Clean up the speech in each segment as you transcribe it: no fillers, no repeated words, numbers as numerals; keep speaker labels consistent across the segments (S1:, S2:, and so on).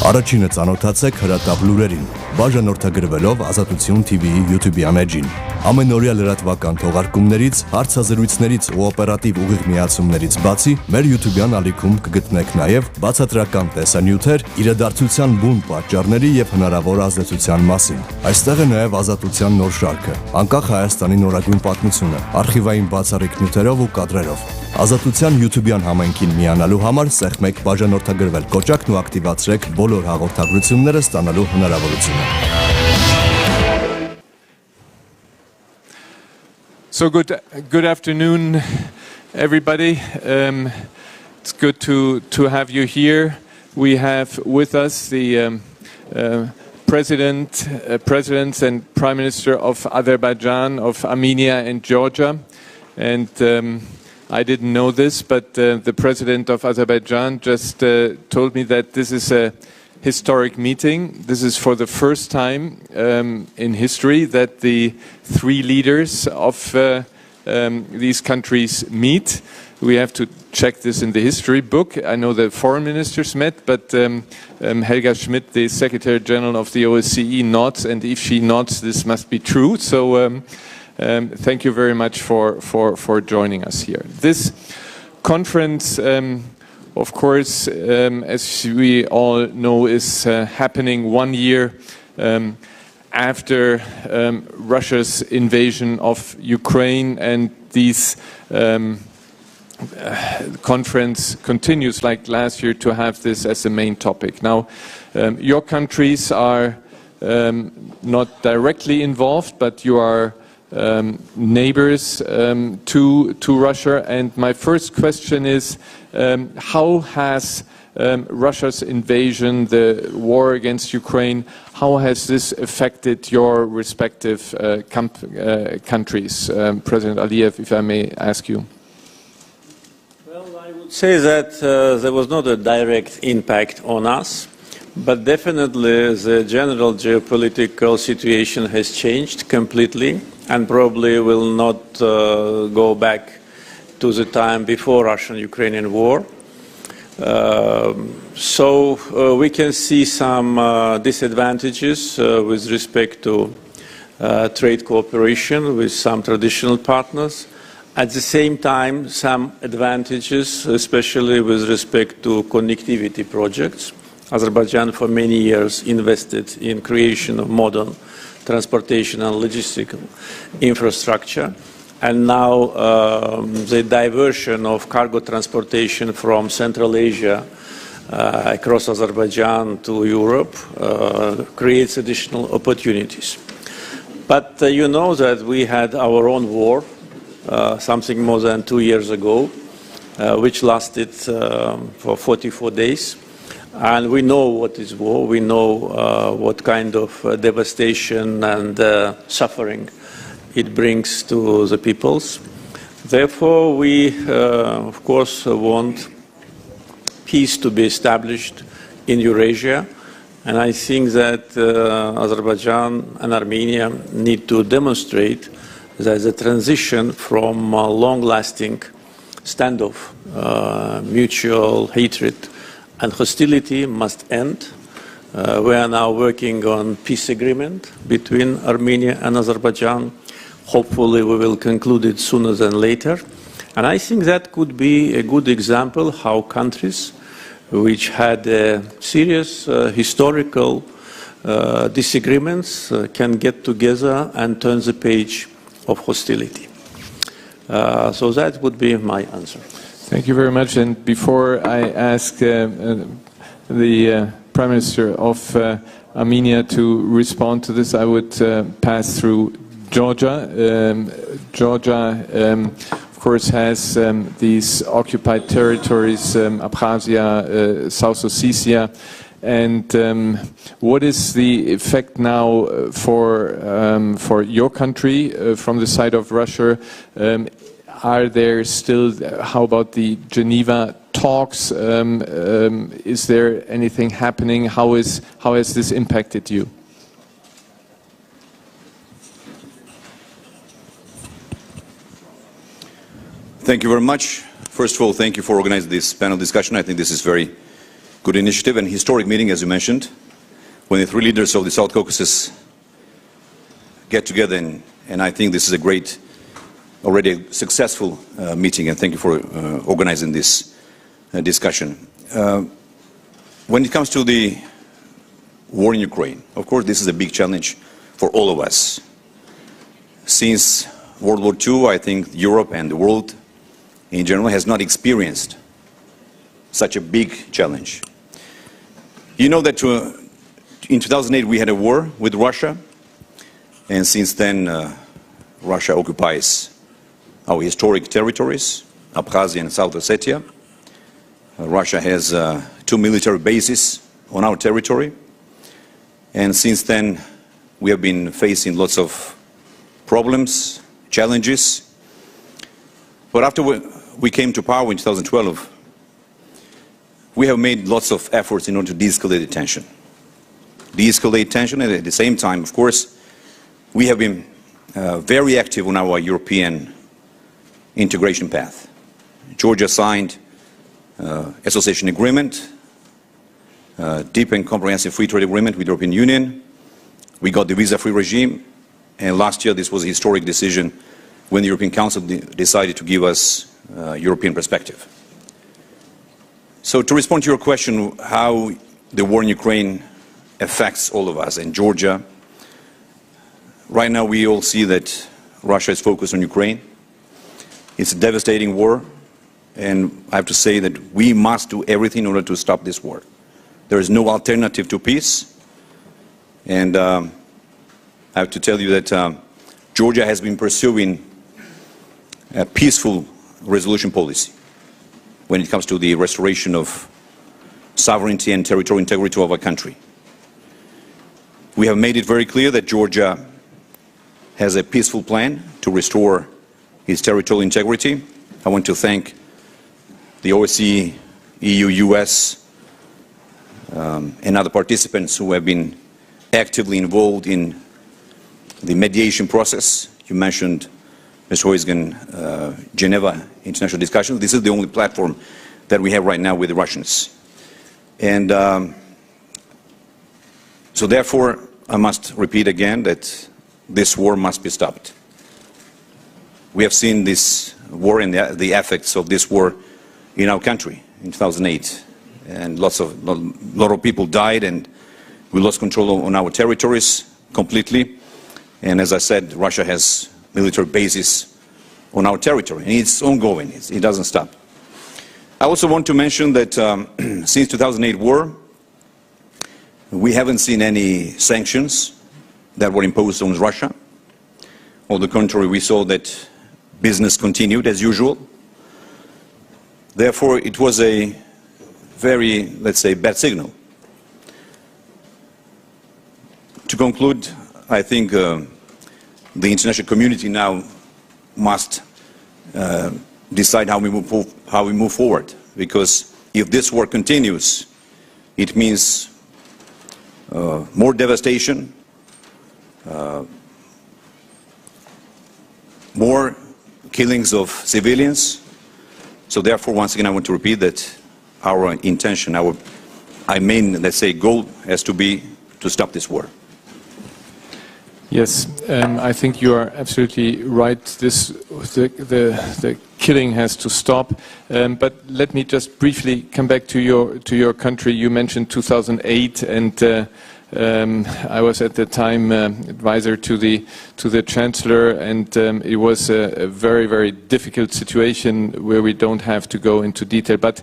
S1: Առաջինը ծանոթացեք հրատապ լուրերին, բաժանորդագրվելով Ազատություն TV-ի YouTube-յան էջին։ Ամենօրյա լրատվական թողարկումներից, հարցազրույցներից ու օպերատիվ ուղիղ միացումներից բացի, մեր YouTube-յան ալիքում կգտնեք նաև բացատրական տեսանյութեր իրադարձության բուն պատճառների եւ հնարավոր ազդեցության մասին։ Այստեղ է նաև Ազատության նոր շարքը, անկախ Հայաստանի նորագույն պատմությունը, արխիվային բացառիկ նյութերով ու կադրերով։ Ազատության YouTube-յան համայնքին միանալու համար սեղմեք բաժանորդագրվել կոճակն ու ակտիվացրեք բոլոր հաղորդագրությունները ստանալու հնարավորությունը։
S2: So good afternoon, everybody. It's good to have you here. We have with us the presidents and Prime Minister of Azerbaijan, of Armenia and Georgia. And I didn't know this, but the president of Azerbaijan just told me that this is a historic meeting. This is for the first time in history that the three leaders of these countries meet. We have to check this in the history book. I know the foreign ministers met, but Helga Schmidt, the Secretary General of the OSCE, nods, and if she nods, this must be true. So thank you very much for joining us here. This conference, of course, as we all know, is happening 1 year after Russia's invasion of Ukraine, and this conference continues like last year to have this as the main topic. Now, your countries are not directly involved, but you are neighbors to Russia, and my first question is how has Russia's invasion, the war against Ukraine, how has this affected your respective countries? President Aliyev, if I may ask you.
S3: Well, I would say that there was not a direct impact on us. But definitely the general geopolitical situation has changed completely and probably will not go back to the time before Russian-Ukrainian war. So we can see some disadvantages with respect to trade cooperation with some traditional partners. At the same time, some advantages, especially with respect to connectivity projects. Azerbaijan for many years invested in creation of modern transportation and logistical infrastructure, and now the diversion of cargo transportation from Central Asia across Azerbaijan to Europe creates additional opportunities. But you know that we had our own war something more than 2 years ago, which lasted for 44 days. And we know what is war, we know what kind of devastation and suffering it brings to the peoples. Therefore, we, of course, want peace to be established in Eurasia. And I think that Azerbaijan and Armenia need to demonstrate that the transition from long-lasting standoff, mutual hatred, and hostility must end. We are now working on peace agreement between Armenia and Azerbaijan. Hopefully we will conclude it sooner than later. And I think that could be a good example how countries which had serious historical disagreements can get together and turn the page of hostility. So that would be my answer.
S2: Thank you very much. And before I ask the Prime Minister of Armenia to respond to this, I would pass through Georgia. Georgia, of course, has these occupied territories, Abkhazia, South Ossetia. And what is the effect now for your country from the side of Russia? Are there still, how about the Geneva talks? Is there anything happening? How has this impacted you?
S4: Thank you very much. First of all, thank you for organizing this panel discussion. I think this is very good initiative and historic meeting, as you mentioned, when the three leaders of the South Caucasus get together, and I think this is a great, already successful meeting, and thank you for organizing this discussion. When it comes to the war in Ukraine, of course, this is a big challenge for all of us. Since World War II, I think Europe and the world in general has not experienced such a big challenge. You know that in 2008 we had a war with Russia, and since then Russia occupies our historic territories, Abkhazia and South Ossetia. Russia has 2 military bases on our territory, and since then we have been facing lots of problems, challenges. But after we came to power in 2012, we have made lots of efforts in order to de-escalate the tension. De-escalate tension, and at the same time, of course, we have been very active on our European integration path. Georgia signed association agreement, deep and comprehensive free trade agreement with the European Union. We got the visa-free regime, and last year this was a historic decision when the European Council decided to give us a European perspective. So to respond to your question, how the war in Ukraine affects all of us, and Georgia, right now we all see that Russia is focused on Ukraine. It's a devastating war, and I have to say that we must do everything in order to stop this war. There is no alternative to peace, and I have to tell you that Georgia has been pursuing a peaceful resolution policy when it comes to the restoration of sovereignty and territorial integrity of our country. We have made it very clear that Georgia has a peaceful plan to restore its territorial integrity. I want to thank the OSCE, EU, US, and other participants who have been actively involved in the mediation process. You mentioned, Mr. Hoisgen, Geneva international discussions. This is the only platform that we have right now with the Russians. And so therefore, I must repeat again that this war must be stopped. We have seen this war and the effects of this war in our country in 2008. And a lot of people died, and we lost control on our territories completely. And as I said, Russia has military bases on our territory, and it's ongoing. It doesn't stop. I also want to mention that since 2008 war, we haven't seen any sanctions that were imposed on Russia. On the contrary, we saw that business continued as usual. Therefore, it was a very, let's say, bad signal. To conclude, I think the international community now must decide how we move forward, because if this war continues, it means more devastation, more killings of civilians. So therefore, once again, I want to repeat that our intention, our main, let's say, goal has to be to stop this war.
S2: Yes, I think you are absolutely right. The killing has to stop. But let me just briefly come back to your country. You mentioned 2008, and I was at the time advisor to the Chancellor, and it was a very, very difficult situation where we don't have to go into detail. But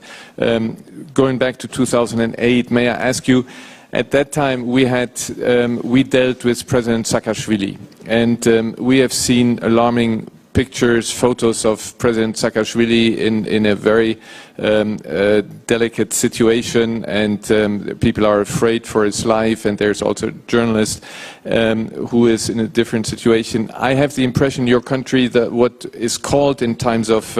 S2: going back to 2008, may I ask you? At that time, we dealt with President Saakashvili, and we have seen alarming pictures, photos of President Saakashvili in a very delicate situation, and people are afraid for his life, and there's also a journalist who is in a different situation. I have the impression your country, that what is called in times of,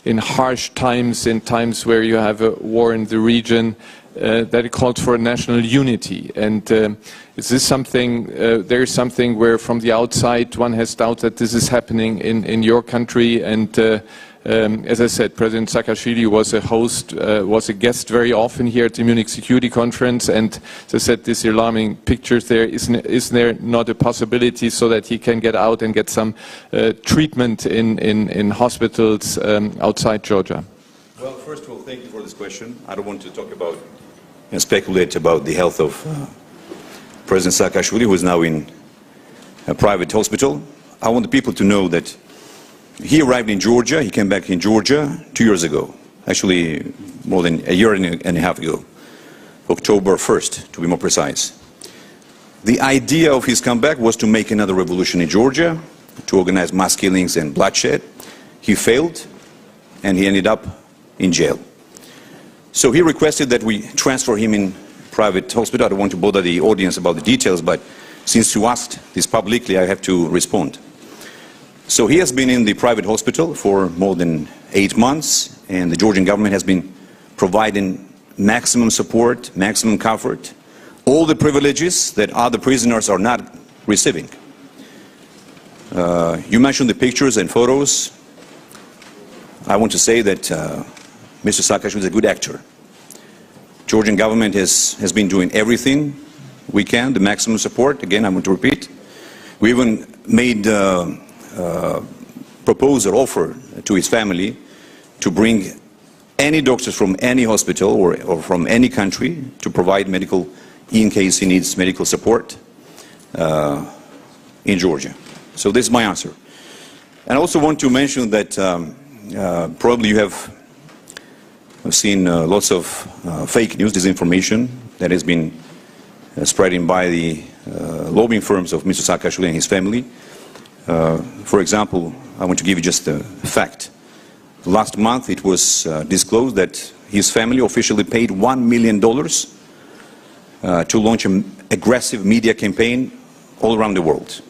S2: in harsh times, in times where you have a war in the region, that it called for a national unity. And is this something, there is something where from the outside one has doubt that this is happening in your country, and As I said, President Saakashvili was a host, was a guest very often here at the Munich Security Conference, and as I said, these alarming pictures there, is there not a possibility so that he can get out and get some treatment in hospitals outside Georgia?
S4: Well, first of all, thank you for this question. I don't want to talk about and speculate about the health of President Saakashvili, who is now in a private hospital. I want the people to know that he arrived in Georgia. He came back in Georgia 2 years ago, actually more than a year and a half ago, October 1st, to be more precise. The idea of his comeback was to make another revolution in Georgia, to organize mass killings and bloodshed. He failed, and he ended up in jail. So he requested that we transfer him in private hospital. I don't want to bother the audience about the details, but since you asked this publicly, I have to respond. So he has been in the private hospital for more than 8 months, and the Georgian government has been providing maximum support, maximum comfort, all the privileges that other prisoners are not receiving. You mentioned the pictures and photos. I want to say that Mr. Saakashvili is a good actor. Georgian government has been doing everything we can, the maximum support. Again, I want to repeat. We even made proposal, offer to his family to bring any doctors from any hospital or from any country to provide medical, in case he needs medical support in Georgia. So this is my answer. And I also want to mention that probably you have seen lots of fake news, disinformation that has been spreading by the lobbying firms of Mr. Saakashvili and his family. For example, I want to give you just a fact. Last month it was disclosed that his family officially paid $1 million to launch an aggressive media campaign all around the world.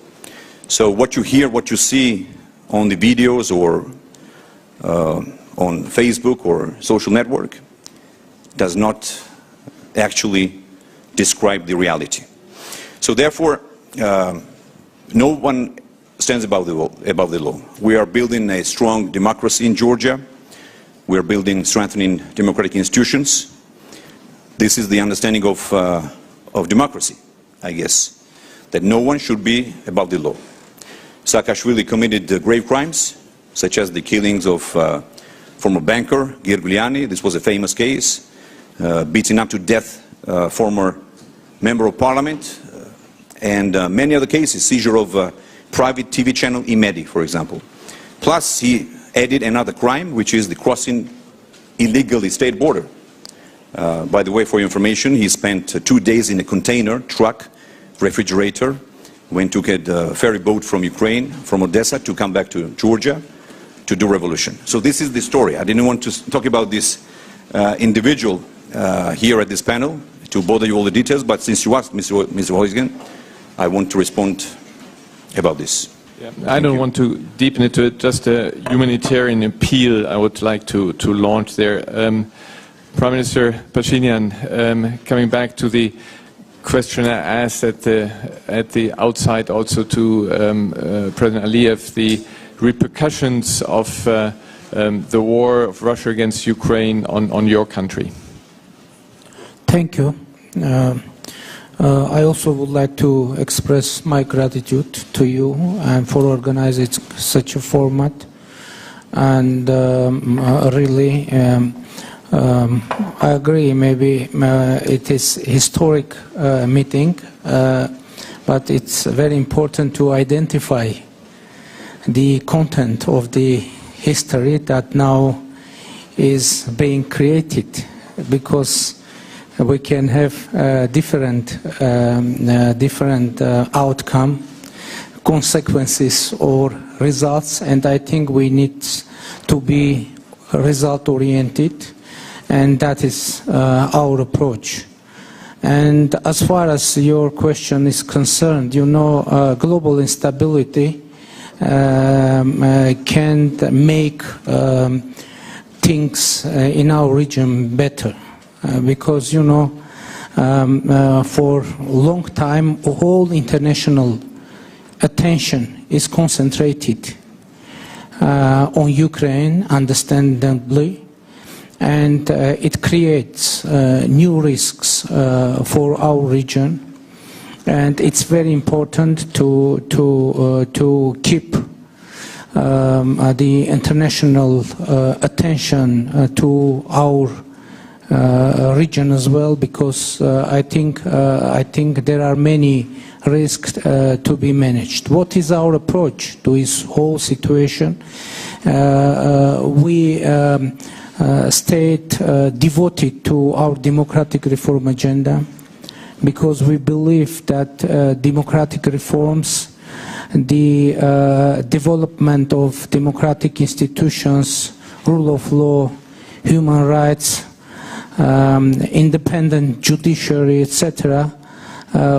S4: So what you hear, what you see on the videos or on Facebook or social network does not actually describe the reality. So therefore, no one stands above the law. We are building a strong democracy in Georgia. We are building, strengthening democratic institutions. This is the understanding of democracy, I guess, that no one should be above the law. Saakashvili committed grave crimes, such as the killings of former banker Gerguliani. This was a famous case. Beating up to death former member of parliament, and many other cases, seizure of private TV channel Imedi, for example. Plus, he added another crime, which is the crossing illegally state border. By the way, for your information, he spent 2 days in a container truck, refrigerator, when took a ferry boat from Ukraine, from Odessa, to come back to Georgia to do revolution. So this is the story. I didn't want to talk about this individual here at this panel to bother you all the details, but since you asked, Mr. Huygen, I want to respond about this.
S2: Yeah, I don't want to deepen into it, just a humanitarian appeal I would like to launch there. Prime Minister Pashinyan, coming back to the question I asked at the outside also to President Aliyev, the repercussions of the war of Russia against Ukraine on your country.
S5: Thank you. I also would like to express my gratitude to you and for organizing such a format. And really, I agree, maybe it is historic meeting, but it's very important to identify the content of the history that now is being created, because we can have different outcome, consequences or results, and I think we need to be result-oriented, and that is our approach. And as far as your question is concerned, you know, global instability can make things in our region better. Because, you know, for a long time, all international attention is concentrated on Ukraine, understandably, and it creates new risks for our region. And it's very important to keep the international attention to our region as well, because I think there are many risks to be managed. What is our approach to this whole situation? We stayed devoted to our democratic reform agenda, because we believe that democratic reforms, the development of democratic institutions, rule of law, human rights, independent judiciary, etc.,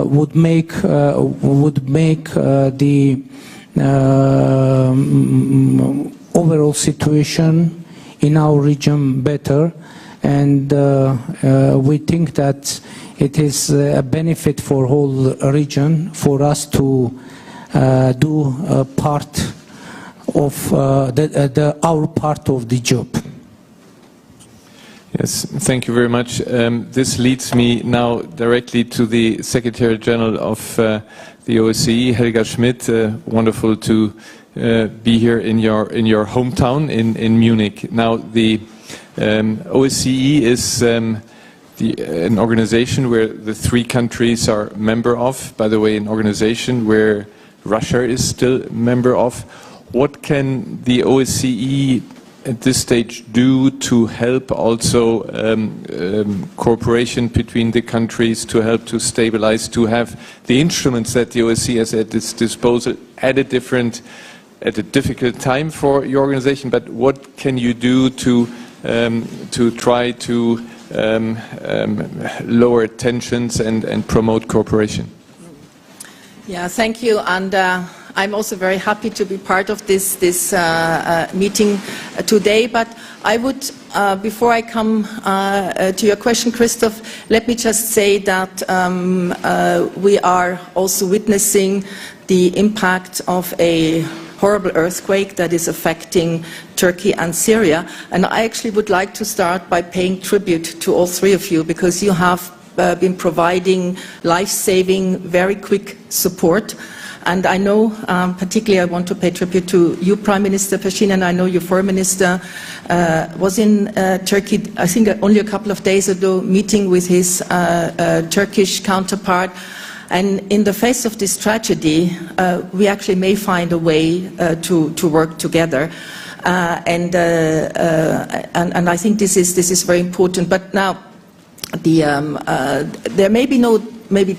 S5: would make the overall situation in our region better, and we think that it is a benefit for whole region for us to do a part of our part of the job.
S2: Yes, thank you very much. This leads me now directly to the Secretary General of the OSCE, Helga Schmidt. Wonderful to be here in your hometown in Munich. Now, the OSCE is an organization where the 3 countries are member of. By the way, an organization where Russia is still member of. What can the OSCE at this stage do to help also cooperation between the countries, to help to stabilize, to have the instruments that the OSCE has at its disposal at a difficult time for your organization? But what can you do to try to lower tensions and promote cooperation?
S6: Yeah, thank you. And I'm also very happy to be part of this meeting today. But I would, before I come to your question, Christoph, let me just say that we are also witnessing the impact of a horrible earthquake that is affecting Turkey and Syria. And I actually would like to start by paying tribute to all 3 of you, because you have been providing life-saving, very quick support. And I know, particularly I want to pay tribute to you, Prime Minister Pashinyan. I know your Foreign Minister was in Turkey, I think only a couple of days ago, meeting with his Turkish counterpart. And in the face of this tragedy, we actually may find a way to work together. And I think this is very important. But now, there may be no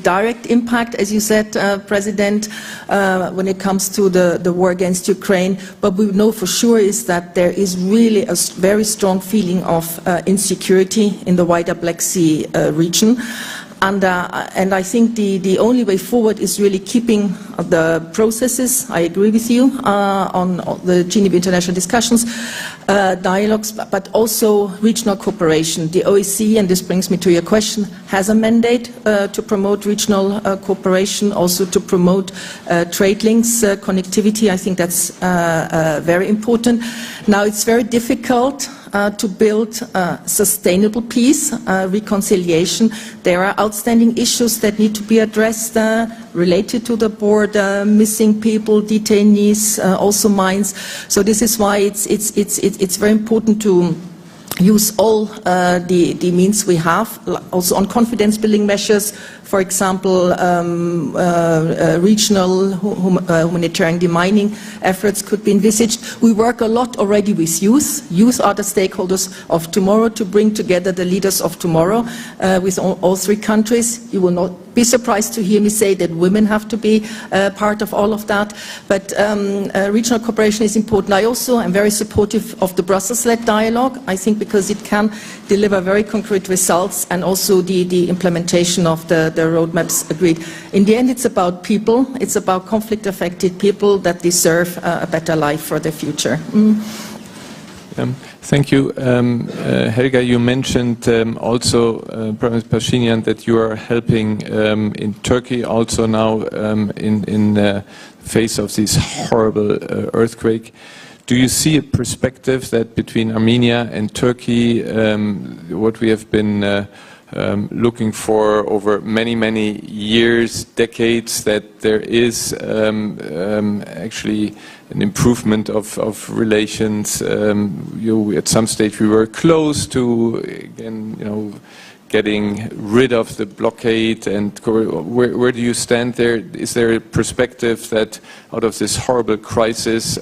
S6: direct impact, as you said, President, when it comes to the war against Ukraine. But we know for sure is that there is really a very strong feeling of insecurity in the wider Black Sea region. And I think the only way forward is really keeping the processes, I agree with you, on the Geneva International Discussions, dialogues, but also regional cooperation. The OSCE, and this brings me to your question, has a mandate to promote regional cooperation, also to promote trade links, connectivity. I think that's very important. Now, it's very difficult to build sustainable peace, reconciliation. There are outstanding issues that need to be addressed related to the border, missing people, detainees, also mines. So this is why it's very important to use all the means we have, also on confidence building measures. For example, regional humanitarian demining efforts could be envisaged. We work a lot already with youth. Youth are the stakeholders of tomorrow, to bring together the leaders of tomorrow with all 3 countries. You will not be surprised to hear me say that women have to be part of all of that. But regional cooperation is important. I also am very supportive of the Brussels-led dialogue, I think, because it can deliver very concrete results, and also the implementation of the roadmaps agreed. In the end, it's about people. It's about conflict-affected people that deserve a better life for their future.
S2: Thank you. Helga, you mentioned also, Prime Minister Pashinyan, that you are helping in Turkey also now in the face of this horrible earthquake. Do you see a perspective that between Armenia and Turkey, what we have been looking for over many, many years, decades, that there is actually an improvement of relations? At some stage we were close to, again, getting rid of the blockade, and where do you stand there? Is there a perspective that out of this horrible crisis,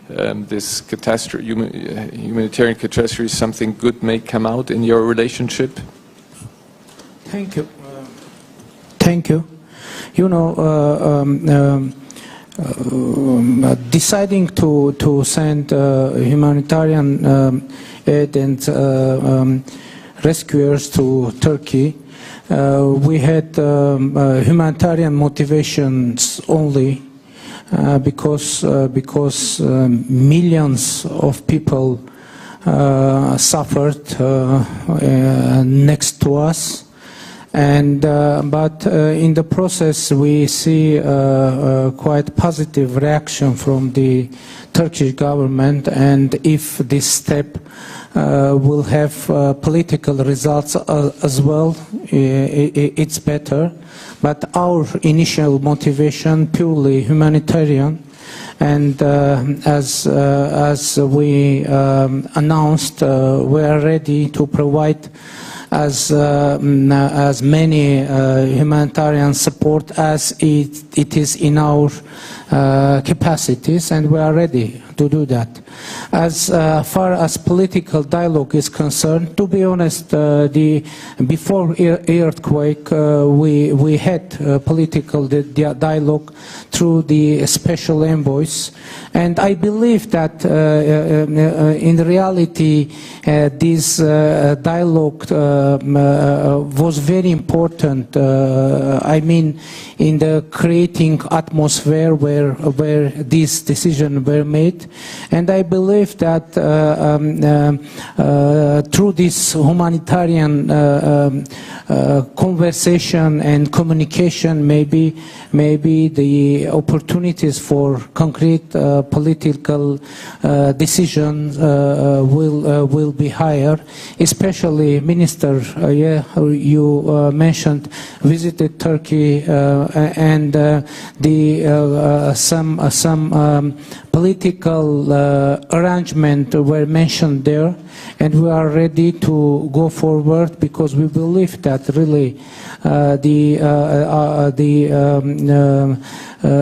S2: this catastrophe, humanitarian catastrophe, something good may come out in your relationship?
S5: Thank you. Thank you. Deciding to send humanitarian aid and rescuers to Turkey, we had humanitarian motivations only because millions of people suffered next to us. But in the process, we see quite positive reaction from the Turkish government, and if this step will have political results as well, it's better. But our initial motivation, purely humanitarian, and as we announced, we are ready to provide as many humanitarian support as it is in our capacities, and we are ready to do that. As far as political dialogue is concerned, to be honest, before earthquake, we had political dialogue through the special envoys, and I believe that in reality this dialogue was very important. I mean, in the creating atmosphere where these decisions were made, and I believe that through this humanitarian conversation and communication, maybe the opportunities for concrete political decisions will be higher. Especially, Minister, you mentioned visited Turkey, and some political arrangement were mentioned there, and we are ready to go forward because we believe that really the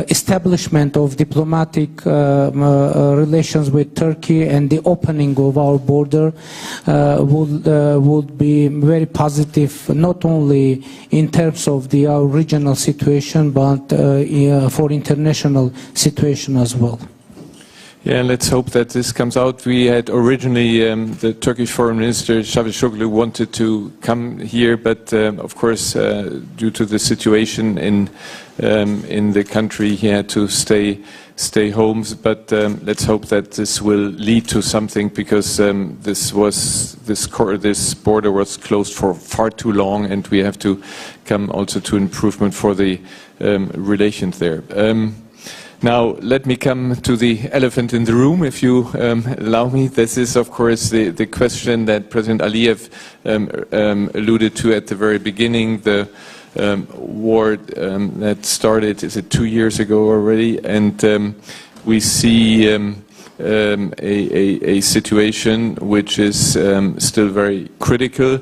S5: establishment of diplomatic relations with Turkey and the opening of our border would be very positive, not only in terms of our regional situation, but for international situation as well.
S2: Yeah, let's hope that this comes out. We had originally the Turkish Foreign Minister Çavuşoğlu wanted to come here, but of course, due to the situation in the country, he had to stay home. But let's hope that this will lead to something, because this border was closed for far too long, and we have to come also to improvement for the relations there. Now, let me come to the elephant in the room, if you allow me. This is, of course, the question that President Aliyev alluded to at the very beginning, the war that started, is it 2 years ago already? And we see a situation which is still very critical.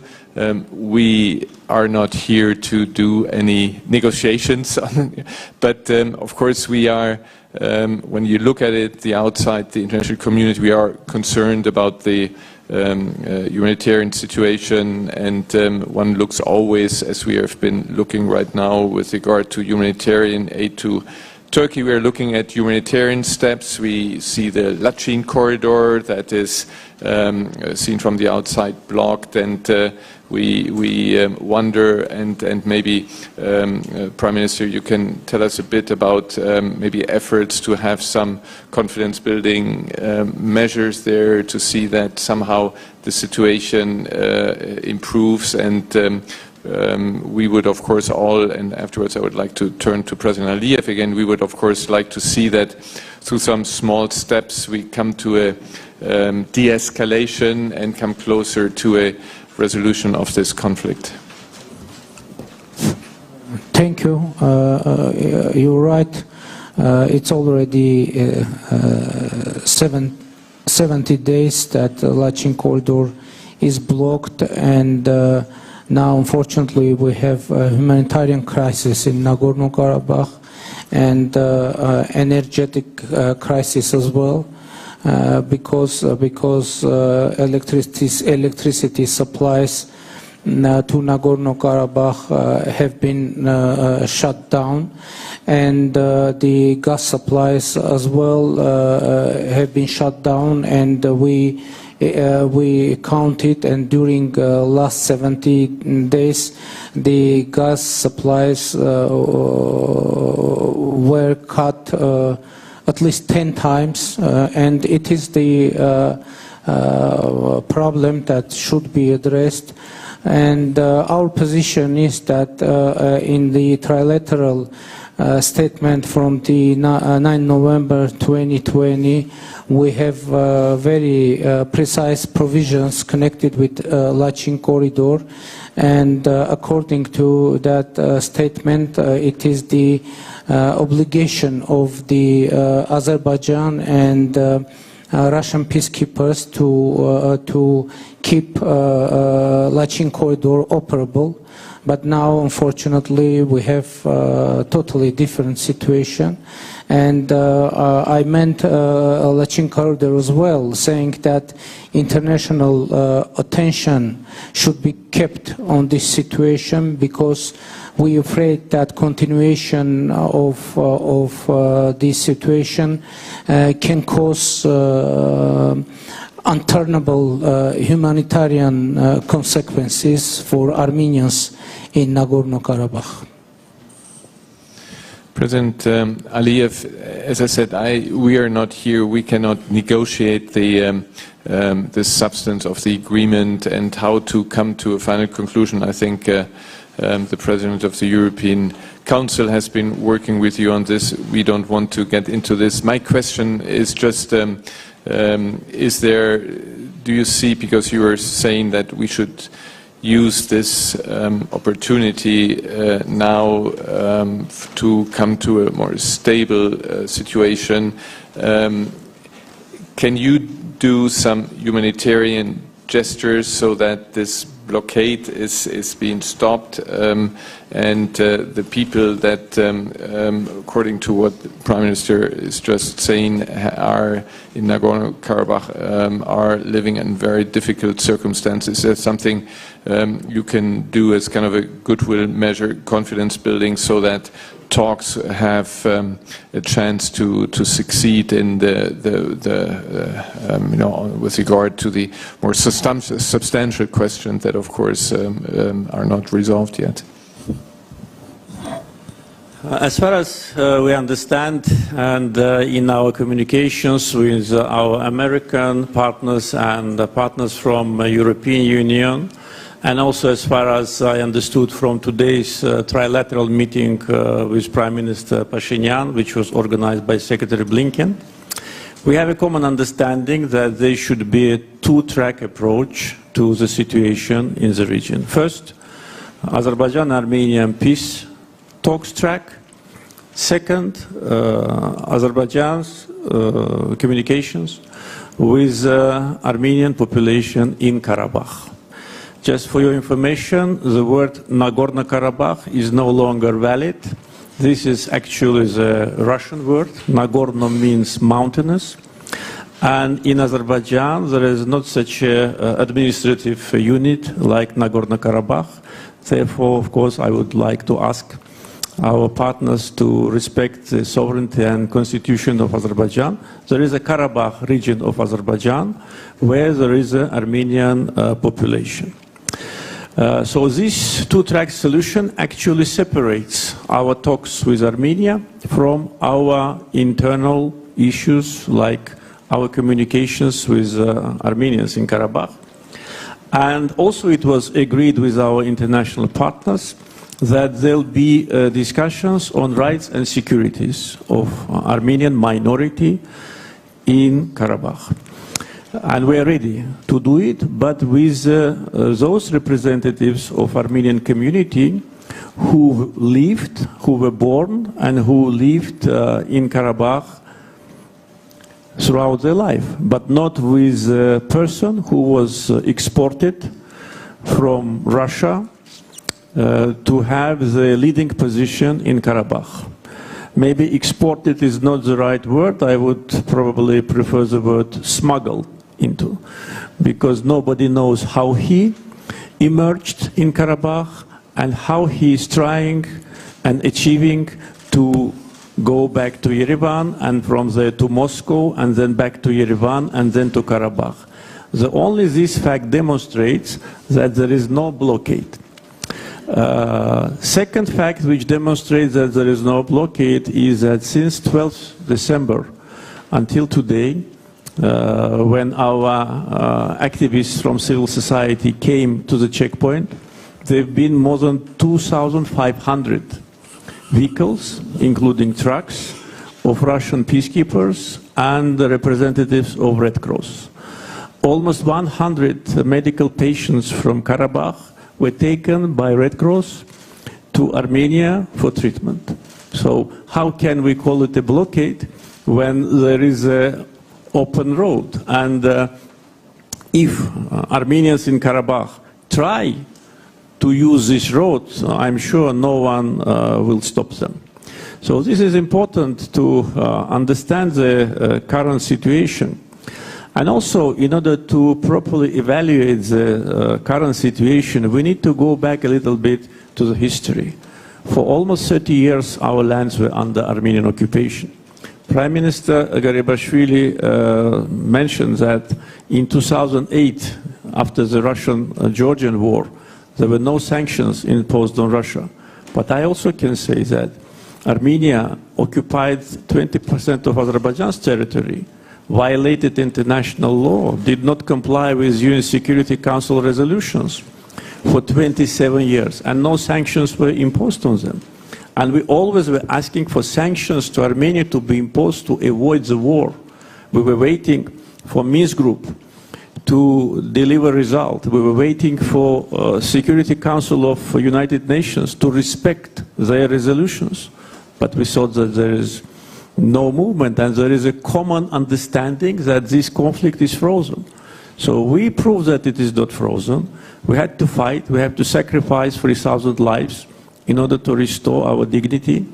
S2: We are not here to do any negotiations, but of course we are, when you look at it, the outside, the international community, we are concerned about the humanitarian situation, and one looks always, as we have been looking right now with regard to humanitarian aid to Turkey, we are looking at humanitarian steps. We see the Lachin corridor that is seen from the outside blocked, and we wonder, and maybe Prime Minister, you can tell us a bit about maybe efforts to have some confidence building measures there to see that somehow the situation improves, and we would, of course, all, and afterwards I would like to turn to President Aliyev again, we would, of course, like to see that through some small steps we come to a de-escalation and come closer to a resolution of this conflict.
S5: Thank you. You're right. It's already 70 days that the Lachin corridor is blocked, and now, unfortunately, we have a humanitarian crisis in Nagorno-Karabakh and energetic crisis as well, because electricity supplies to Nagorno-Karabakh have been shut down, and the gas supplies as well have been shut down, and we counted, and during last 70 days the gas supplies were cut at least 10 times, and it is the problem that should be addressed. And our position is that in the trilateral statement from the 9 November 2020, we have very precise provisions connected with Lachin corridor, and according to that statement, it is the obligation of the Azerbaijan and Russian peacekeepers to keep Lachin corridor operable. But now, unfortunately, we have a totally different situation. And I meant Lachin corridor as well, saying that international attention should be kept on this situation, because we are afraid that continuation of this situation can cause unturnable humanitarian consequences for Armenians in Nagorno-Karabakh.
S2: President Aliyev, as I said, we are not here. We cannot negotiate the substance of the agreement and how to come to a final conclusion. I think the President of the European Council has been working with you on this. We don't want to get into this. My question is just, do you see, because you were saying that we should use this opportunity now to come to a more stable situation, can you do some humanitarian gestures so that this blockade is being stopped, and the people that, according to what the Prime Minister is just saying, are in Nagorno-Karabakh, are living in very difficult circumstances? Is that something you can do as kind of a goodwill measure, confidence building, so that talks have a chance to succeed in with regard to the more substantial questions that, of course, are not resolved yet?
S3: As far as we understand, and in our communications with our American partners and partners from European Union, and also as far as I understood from today's trilateral meeting with Prime Minister Pashinyan, which was organized by Secretary Blinken, we have a common understanding that there should be a two-track approach to the situation in the region. First, Azerbaijan-Armenian peace talks track. Second, Azerbaijan's communications with Armenian population in Karabakh. Just for your information, the word Nagorno-Karabakh is no longer valid. This is actually the Russian word. Nagorno means mountainous. And in Azerbaijan, there is not such an administrative unit like Nagorno-Karabakh. Therefore, of course, I would like to ask our partners to respect the sovereignty and constitution of Azerbaijan. There is a Karabakh region of Azerbaijan where there is an Armenian population. So this two-track solution actually separates our talks with Armenia from our internal issues like our communications with Armenians in Karabakh. And also it was agreed with our international partners that there will be discussions on rights and securities of Armenian minority in Karabakh. And we are ready to do it, but with those representatives of Armenian community who lived, who were born, and who lived in Karabakh throughout their life, but not with a person who was exported from Russia to have the leading position in Karabakh. Maybe exported is not the right word. I would probably prefer the word smuggled into, because nobody knows how he emerged in Karabakh and how he is trying and achieving to go back to Yerevan, and from there to Moscow, and then back to Yerevan, and then to Karabakh. Only this fact demonstrates that there is no blockade. Second fact which demonstrates that there is no blockade is that since 12th December until today, when our activists from civil society came to the checkpoint, there have been more than 2,500 vehicles, including trucks, of Russian peacekeepers and the representatives of Red Cross. Almost 100 medical patients from Karabakh were taken by Red Cross to Armenia for treatment. So how can we call it a blockade when there is an open road? And if Armenians in Karabakh try to use this road, I'm sure no one will stop them. So this is important to understand the current situation. And also, in order to properly evaluate the current situation, we need to go back a little bit to the history. For almost 30 years, our lands were under Armenian occupation. Prime Minister Garibashvili mentioned that in 2008, after the Russian-Georgian war, there were no sanctions imposed on Russia. But I also can say that Armenia occupied 20% of Azerbaijan's territory, violated international law, did not comply with UN Security Council resolutions for 27 years, and no sanctions were imposed on them. And we always were asking for sanctions to Armenia to be imposed to avoid the war. We were waiting for Minsk Group to deliver result. We were waiting for Security Council of United Nations to respect their resolutions. But we thought that there is no movement, and there is a common understanding that this conflict is frozen. So we proved that it is not frozen. We had to fight. We have to sacrifice 3,000 lives in order to restore our dignity,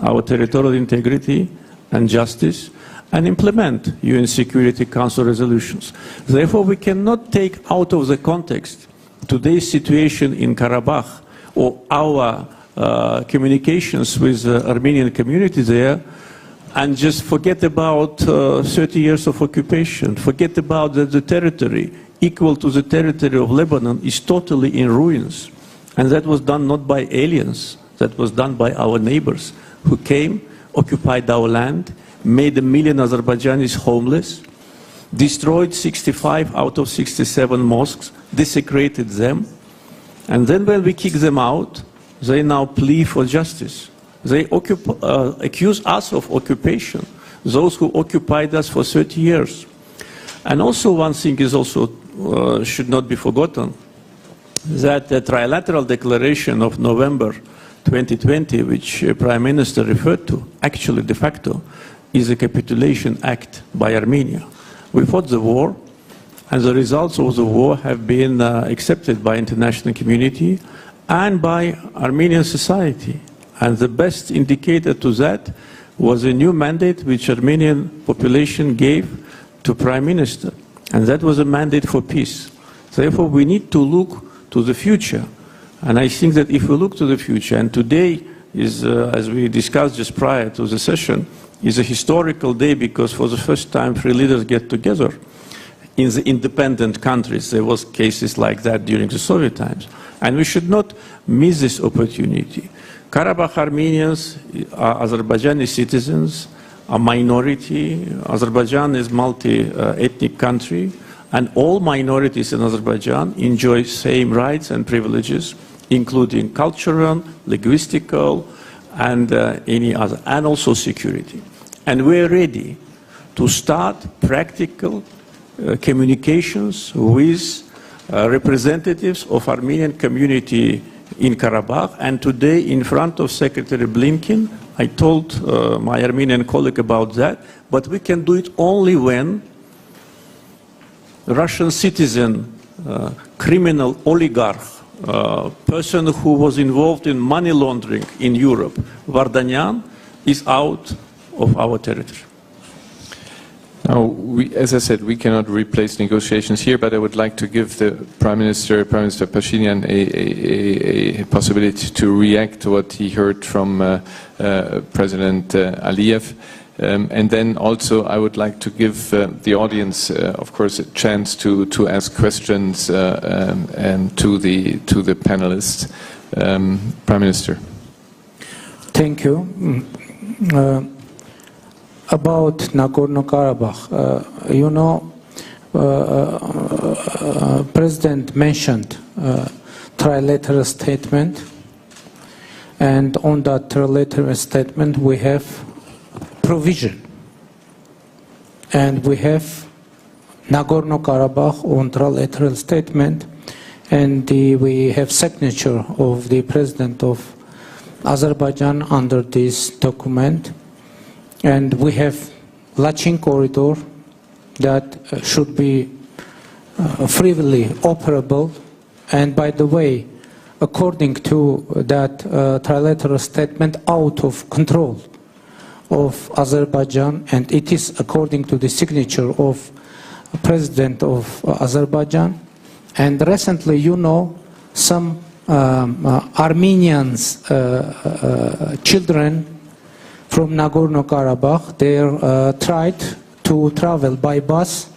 S3: our territorial integrity and justice, and implement UN Security Council resolutions. Therefore, we cannot take out of the context today's situation in Karabakh or our communications with the Armenian community there, and just forget about 30 years of occupation, forget about that the territory equal to the territory of Lebanon is totally in ruins. And that was done not by aliens, that was done by our neighbors who came, occupied our land, made 1 million Azerbaijanis homeless, destroyed 65 out of 67 mosques, desecrated them, and then when we kick them out, they now plead for justice. They accuse us of occupation, those who occupied us for 30 years. And also one thing is also should not be forgotten, that the trilateral declaration of November 2020, which Prime Minister referred to, actually de facto is a capitulation act by Armenia. We fought the war, and the results of the war have been accepted by international community and by Armenian society. And the best indicator to that was a new mandate which Armenian population gave to Prime Minister. And that was a mandate for peace. Therefore, we need to look to the future. And I think that if we look to the future, and today is, as we discussed just prior to the session, is a historical day because for the first time 3 leaders get together in the independent countries. There was cases like that during the Soviet times. And we should not miss this opportunity. Karabakh Armenians are Azerbaijani citizens, a minority. Azerbaijan is a multi-ethnic country. and all minorities in Azerbaijan enjoy same rights and privileges, including cultural, linguistical, and any other, and also security. And we're ready to start practical communications with representatives of Armenian community in Karabakh. And today, in front of Secretary Blinken, I told my Armenian colleague about that, but we can do it only when Russian citizen, criminal oligarch, person who was involved in money laundering in Europe, Vardanyan, is out of our territory.
S2: Now, as I said, we cannot replace negotiations here, but I would like to give the Prime Minister Pashinyan, a possibility to react to what he heard from President Aliyev. And then also I would like to give the audience, of course, a chance to ask questions to the panelists. Prime Minister.
S5: Thank you. About Nagorno-Karabakh, you know, President mentioned trilateral statement, and on that trilateral statement we have provision, and we have Nagorno-Karabakh on trilateral statement, and we have signature of the President of Azerbaijan under this document. And we have Lachin corridor that should be freely operable. And by the way, according to that trilateral statement, out of control of Azerbaijan, and it is according to the signature of President of Azerbaijan. And recently, you know, some Armenians children from Nagorno-Karabakh, they tried to travel by bus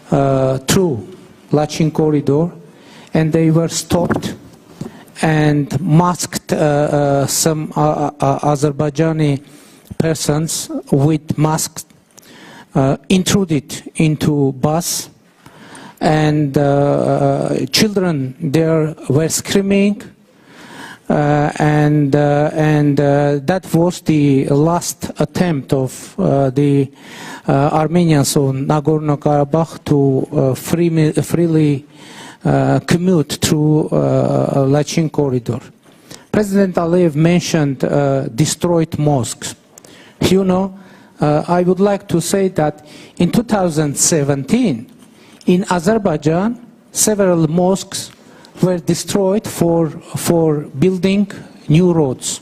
S5: through Lachin corridor, and they were stopped and masked. Some Azerbaijani persons with masks intruded into bus, and children there were screaming. And that was the last attempt of the Armenians on Nagorno-Karabakh to freely commute through Lachin corridor. President Aliyev mentioned destroyed mosques. You know, I would like to say that in 2017, in Azerbaijan, several mosques were destroyed for building new roads.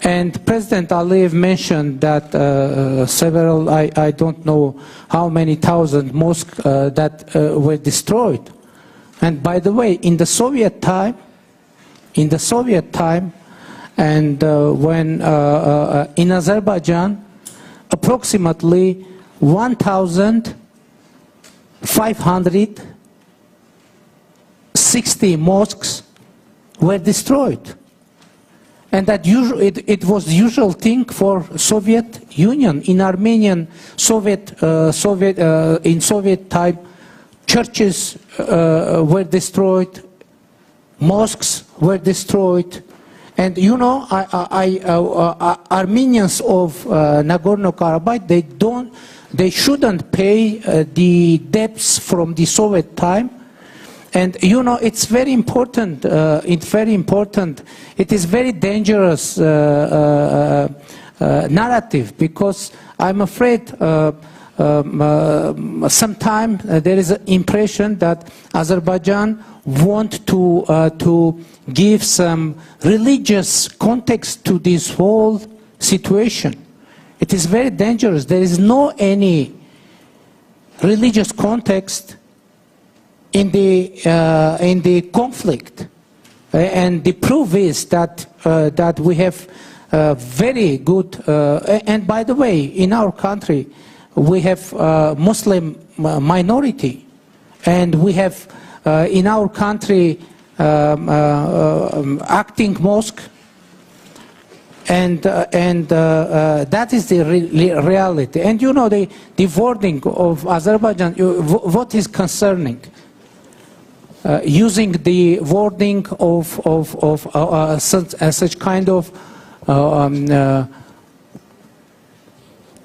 S5: And President Aliyev mentioned that several, I don't know how many thousand mosques that were destroyed. And by the way, in the Soviet time, and when in Azerbaijan, approximately 1,560 mosques were destroyed, and that it was the usual thing for Soviet Union. In Armenian in Soviet time, churches were destroyed, mosques were destroyed, and you know, Armenians of Nagorno-Karabakh, they shouldn't pay the debts from the Soviet time. And you know, it's very important. It is very dangerous narrative, because I'm afraid sometimes there is an impression that Azerbaijan want to give some religious context to this whole situation. It is very dangerous. There is no any religious context in the conflict, and the proof is that that we have very good. And by the way, in our country, we have Muslim minority, and we have in our country acting mosque, And that is the reality. And you know, the wording of Azerbaijan, what is concerning? Using the wording of such kind of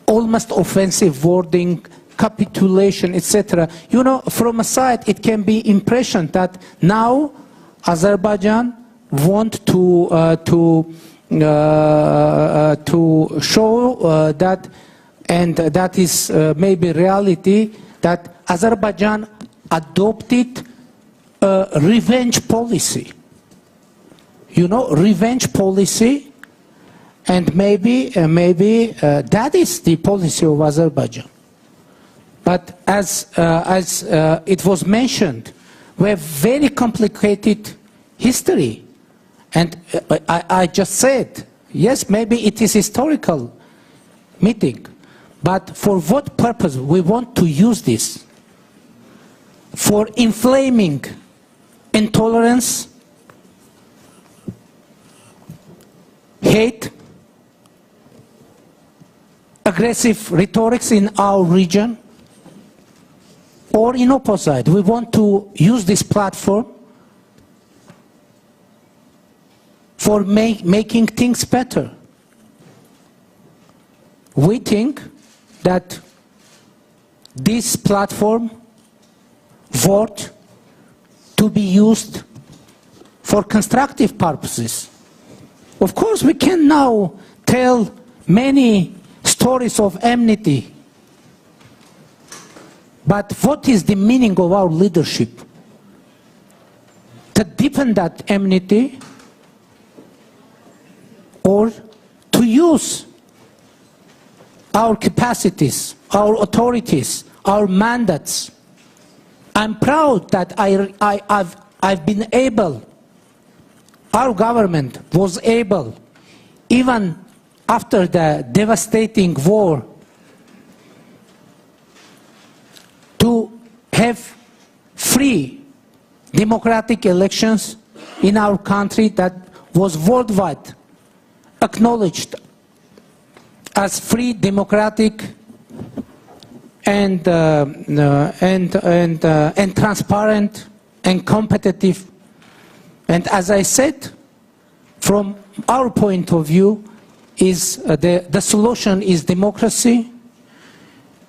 S5: almost offensive wording, capitulation, etc. You know, from a side, it can be impression that now Azerbaijan want to show that, and that is maybe reality, that Azerbaijan adopted a revenge policy. You know, revenge policy, and maybe that is the policy of Azerbaijan. But as it was mentioned, we have very complicated history. And I just said, yes, maybe it is historical meeting, but for what purpose we want to use this? For inflaming intolerance, hate, aggressive rhetorics in our region, or in opposite, we want to use this platform for making things better. We think that this platform vote to be used for constructive purposes. Of course, we can now tell many stories of enmity, but what is the meaning of our leadership? To deepen that enmity, or to use our capacities, our authorities, our mandates. I'm proud that I've been able, our government was able, even after the devastating war, to have free democratic elections in our country that was worldwide acknowledged as free, democratic, and transparent and competitive. And as I said, from our point of view, is the solution is democracy,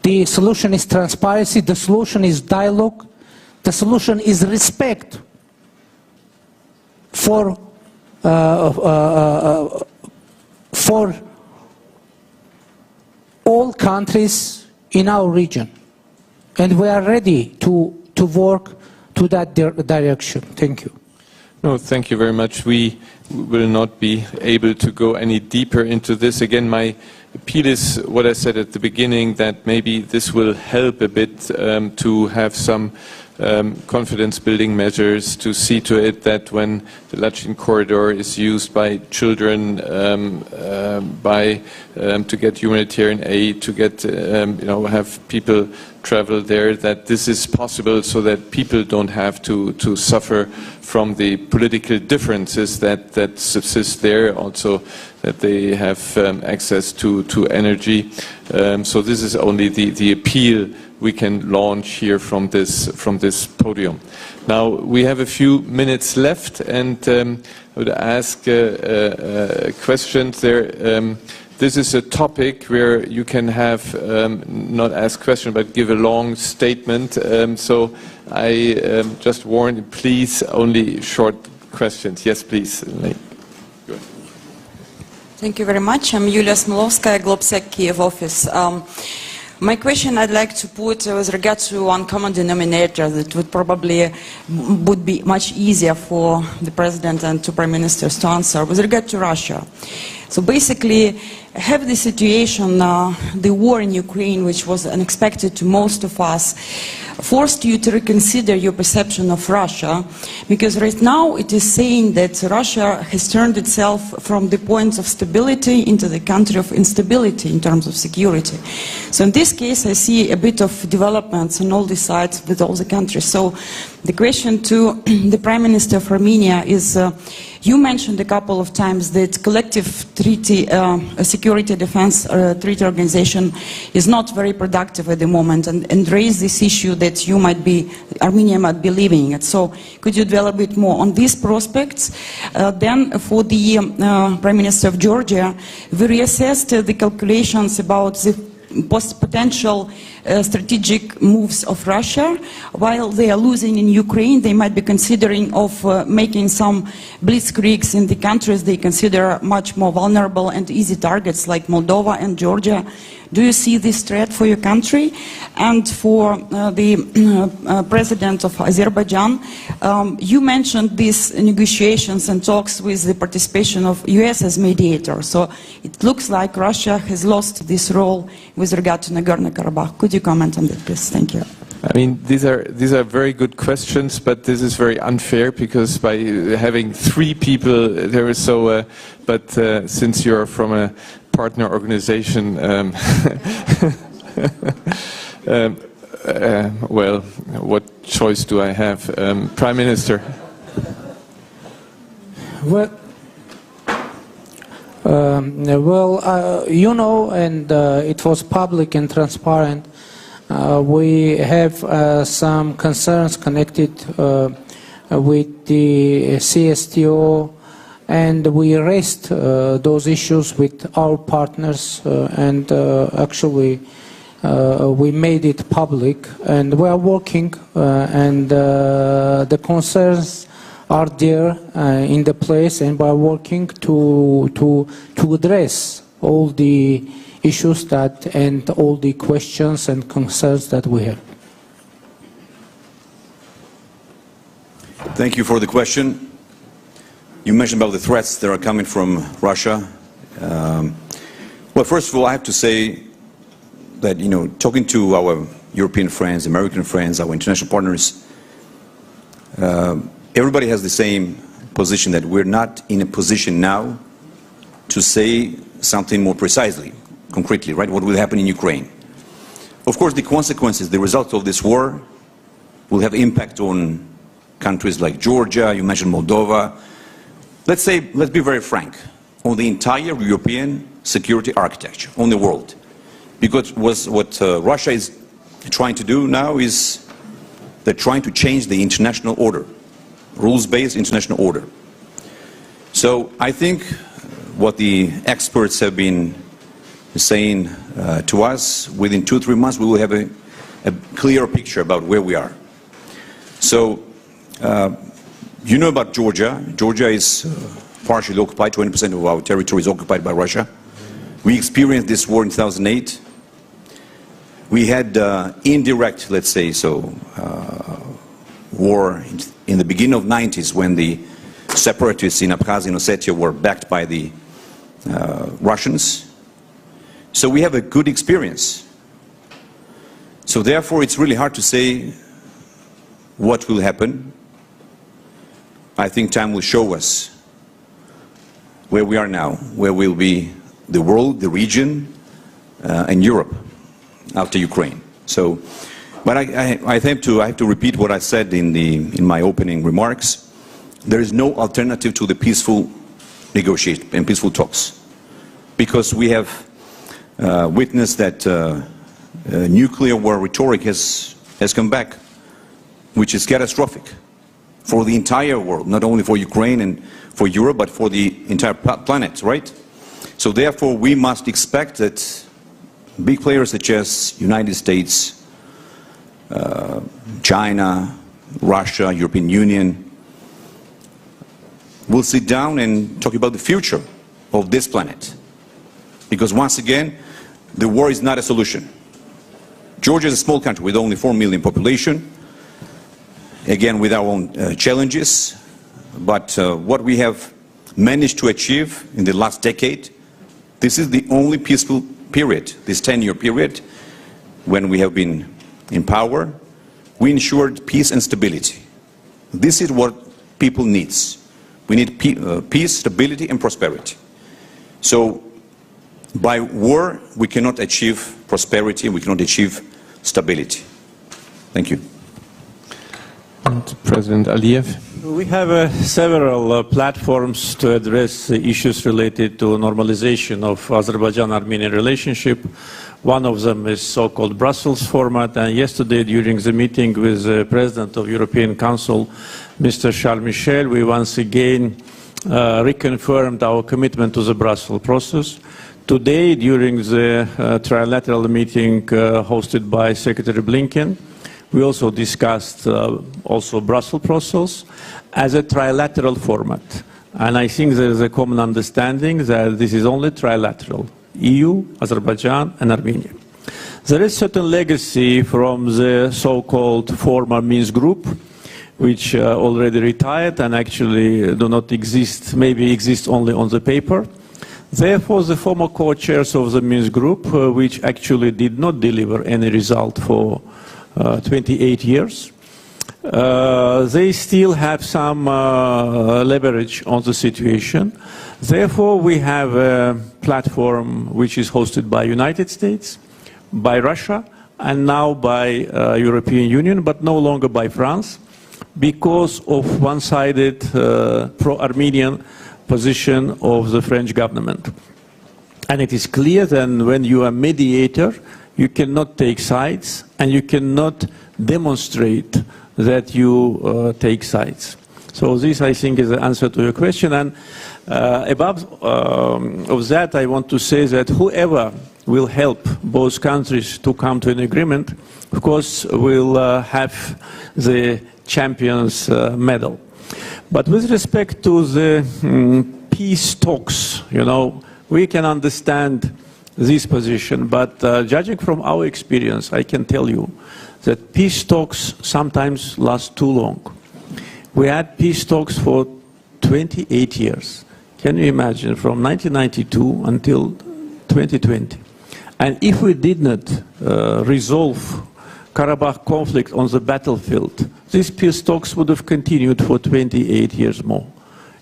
S5: the solution is transparency, the solution is dialogue, the solution is respect for all countries in our region, and we are ready to work to that direction. Thank you.
S2: No, thank you very much. We will not be able to go any deeper into this. Again, my appeal is what I said at the beginning, that maybe this will help a bit to have some confidence-building measures, to see to it that when the Lachin corridor is used by children, to get humanitarian aid, to get have people travel there, that this is possible, so that people don't have to suffer from the political differences that subsist there. Also, that they have access to energy. So this is only the appeal we can launch here from this podium. Now we have a few minutes left, and I would ask questions there. This is a topic where you can have not ask questions but give a long statement. So I just warn you, please, only short questions. Yes, please.
S7: Thank you very much. I'm Yulia Smilovskaya, Globsec Kiev office. My question I'd like to put with regard to one common denominator that would probably be much easier for the President and two Prime Ministers to answer with regard to Russia. So basically, have the situation, the war in Ukraine, which was unexpected to most of us, forced you to reconsider your perception of Russia, because right now it is saying that Russia has turned itself from the point of stability into the country of instability in terms of security. So in this case I see a bit of developments on all the sides with all the countries. So the question to the Prime Minister of Armenia is, You mentioned a couple of times that collective treaty, security defense treaty organization is not very productive at the moment, and raised this issue that Armenia might be leaving it. So could you dwell a bit more on these prospects? Then for the Prime Minister of Georgia, we reassessed the calculations about the potential strategic moves of Russia. While they are losing in Ukraine, they might be considering of making some blitzkriegs in the countries they consider much more vulnerable and easy targets like Moldova and Georgia. Do you see this threat for your country? And for the President of Azerbaijan, you mentioned these negotiations and talks with the participation of US as mediator. So it looks like Russia has lost this role with regard to Nagorno-Karabakh. Could you comment on that, please? Thank you.
S2: I mean, these are very good questions, but this is very unfair because by having three people, there is so. But since you're from a partner organization, well, what choice do I have, Prime Minister?
S5: Well, you know, and it was public and transparent. We have some concerns connected with the CSTO, and we raised those issues with our partners, and actually we made it public, and we are working, and the concerns are there in the place, and we are working to address all the issues and all the questions and concerns that we have.
S4: Thank you for the question. You mentioned about the threats that are coming from Russia. Well, first of all, I have to say that, you know, talking to our European friends, American friends, our international partners, everybody has the same position, that we're not in a position now to say something more precisely, concretely, right? What will happen in Ukraine? Of course, the consequences, the result of this war will have impact on countries like Georgia, you mentioned Moldova. Let's be very frank, on the entire European security architecture, on the world. Because what Russia is trying to do now is they're trying to change the international order, rules-based international order. So I think what the experts have been saying to us, within 2-3 months we will have a clearer picture about where we are. So you know about Georgia. Georgia is partially occupied. 20% of our territory is occupied by Russia. We experienced this war in 2008. We had indirect, let's say so, war in the beginning of the 90s when the separatists in Abkhazia and Ossetia were backed by the Russians. So we have a good experience. So therefore it's really hard to say what will happen. I think time will show us where we are now, where will be the world, the region, and Europe after Ukraine. So, but I have to repeat what I said in my opening remarks. There is no alternative to the peaceful negotiation and peaceful talks, because we have witnessed that nuclear war rhetoric has come back, which is catastrophic for the entire world, not only for Ukraine and for Europe, but for the entire planet, right? So therefore we must expect that big players such as United States, China, Russia, European Union will sit down and talk about the future of this planet. Because once again, the war is not a solution. Georgia is a small country with only 4 million population, again with our own challenges, but what we have managed to achieve in the last decade, this is the only peaceful period, this 10-year period, when we have been in power, we ensured peace and stability. This is what people need. We need peace, stability, and prosperity. So by war, we cannot achieve prosperity, we cannot achieve stability. Thank you.
S2: And President Aliyev.
S3: We have several platforms to address issues related to normalization of Azerbaijan-Armenian relationship. One of them is so-called Brussels format, and yesterday during the meeting with the President of European Council, Mr. Charles Michel, we once again reconfirmed our commitment to the Brussels process. Today, during the trilateral meeting hosted by Secretary Blinken, we also discussed also Brussels process as a trilateral format. And I think there is a common understanding that this is only trilateral, EU, Azerbaijan, and Armenia. There is certain legacy from the so-called former Minsk group, which already retired and actually do not exist, maybe exist only on the paper. Therefore, the former co-chairs of the Minsk group, which actually did not deliver any result for 28 years, they still have some leverage on the situation. Therefore, we have a platform which is hosted by United States, by Russia, and now by European Union, but no longer by France, because of one-sided pro-Armenian position of the French government. And it is clear that when you are a mediator, you cannot take sides, and you cannot demonstrate that you take sides. So this, I think, is the answer to your question. And above of that, I want to say that whoever will help both countries to come to an agreement, of course, will have the champion's medal. But with respect to the peace talks, you know, we can understand this position, but judging from our experience, I can tell you that peace talks sometimes last too long. We had peace talks for 28 years. Can you imagine, from 1992 until 2020? And if we did not resolve Karabakh conflict on the battlefield, these peace talks would have continued for 28 years more.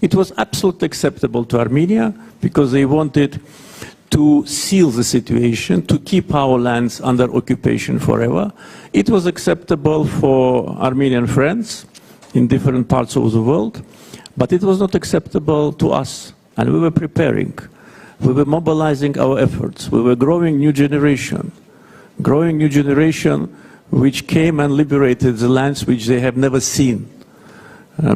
S3: It was absolutely acceptable to Armenia because they wanted to seal the situation, to keep our lands under occupation forever. It was acceptable for Armenian friends in different parts of the world, but it was not acceptable to us. And we were preparing. We were mobilizing our efforts. We were growing new generation which came and liberated the lands which they have never seen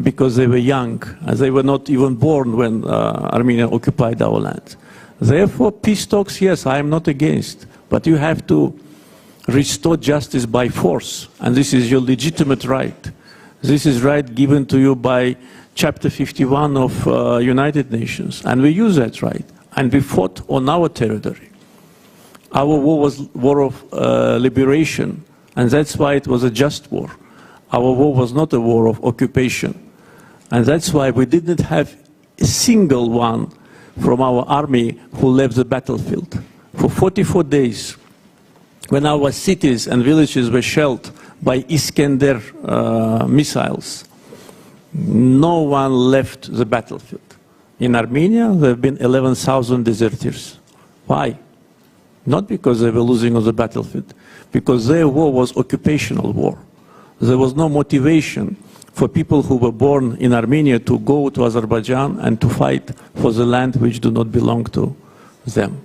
S3: because they were young, and they were not even born when Armenia occupied our land. Therefore, peace talks, yes, I am not against, but you have to restore justice by force, and this is your legitimate right. This is right given to you by Chapter 51 of United Nations, and we use that right, and we fought on our territory. Our war was war of liberation, and that's why it was a just war. Our war was not a war of occupation, and that's why we didn't have a single one from our army who left the battlefield. For 44 days, when our cities and villages were shelled by Iskander missiles, no one left the battlefield. In Armenia, there have been 11,000 deserters. Why? Not because they were losing on the battlefield, because their war was occupational war. There was no motivation for people who were born in Armenia to go to Azerbaijan and to fight for the land which do not belong to them.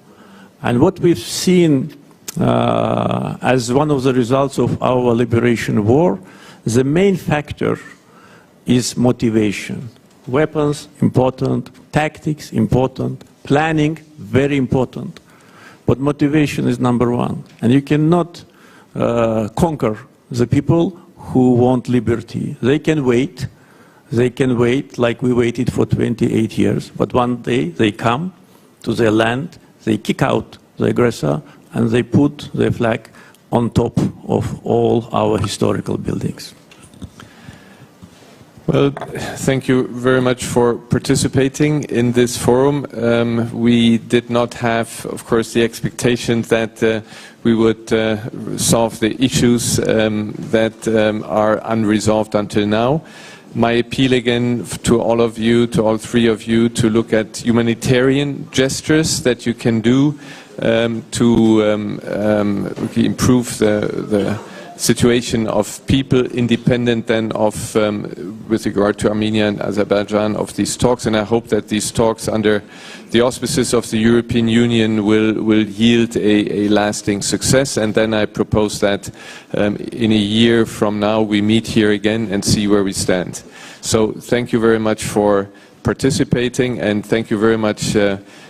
S3: And what we've seen as one of the results of our liberation war, the main factor is motivation. Weapons, important. Tactics, important. Planning, very important. But motivation is number one. And you cannot conquer the people who want liberty. They can wait like we waited for 28 years, but one day they come to their land, they kick out the aggressor, and they put their flag on top of all our historical buildings.
S2: Well, thank you very much for participating in this forum. We did not have, of course, the expectation that we would solve the issues that are unresolved until now. My appeal again to all of you, to all three of you, to look at humanitarian gestures that you can do to improve the situation of people independent then of, with regard to Armenia and Azerbaijan, of these talks. And I hope that these talks under the auspices of the European Union will yield a lasting success. And then I propose that in a year from now we meet here again and see where we stand. So thank you very much for participating, and thank you very much,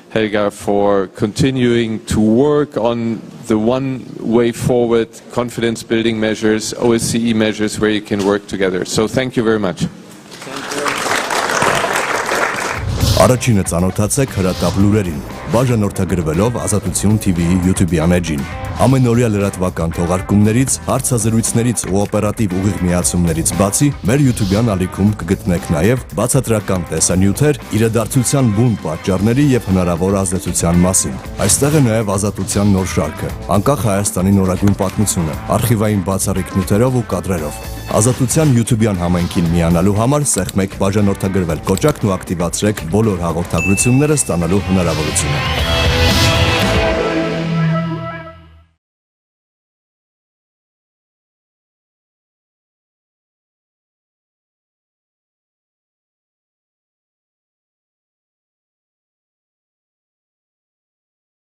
S2: Helga, for continuing to work on the one way forward, confidence building measures, OSCE measures where you can work together. So thank you very much.
S1: Առաջինը ծանոթացեք հրատապ լուրերին, բաժանորդագրվելով Ազատություն TV-ի YouTube-յան էջին։ Ամենօրյա լրատվական թողարկումներից, հարցազրույցներից ու օպերատիվ ուղիղ միացումներից բացի, մեր YouTube-յան ալիքում կգտնեք նաև բացատրական տեսանյութեր իրադարձության բուն պատճառների եւ հնարավոր ազդեցության մասին։ Այստեղ է նաև Ազատության նոր շարքը, անկախ Հայաստանի նորագույն պատմությունը, արխիվային բացառիկ նյութերով ու կադրերով։ Ազատության YouTube-յան համայնքին միանալու համար սեղմեք բաժանորդագրվել կոճակն ու ակտիվացրեք բոլոր հաղորդագրությունները ստանալու հնարավորությունը։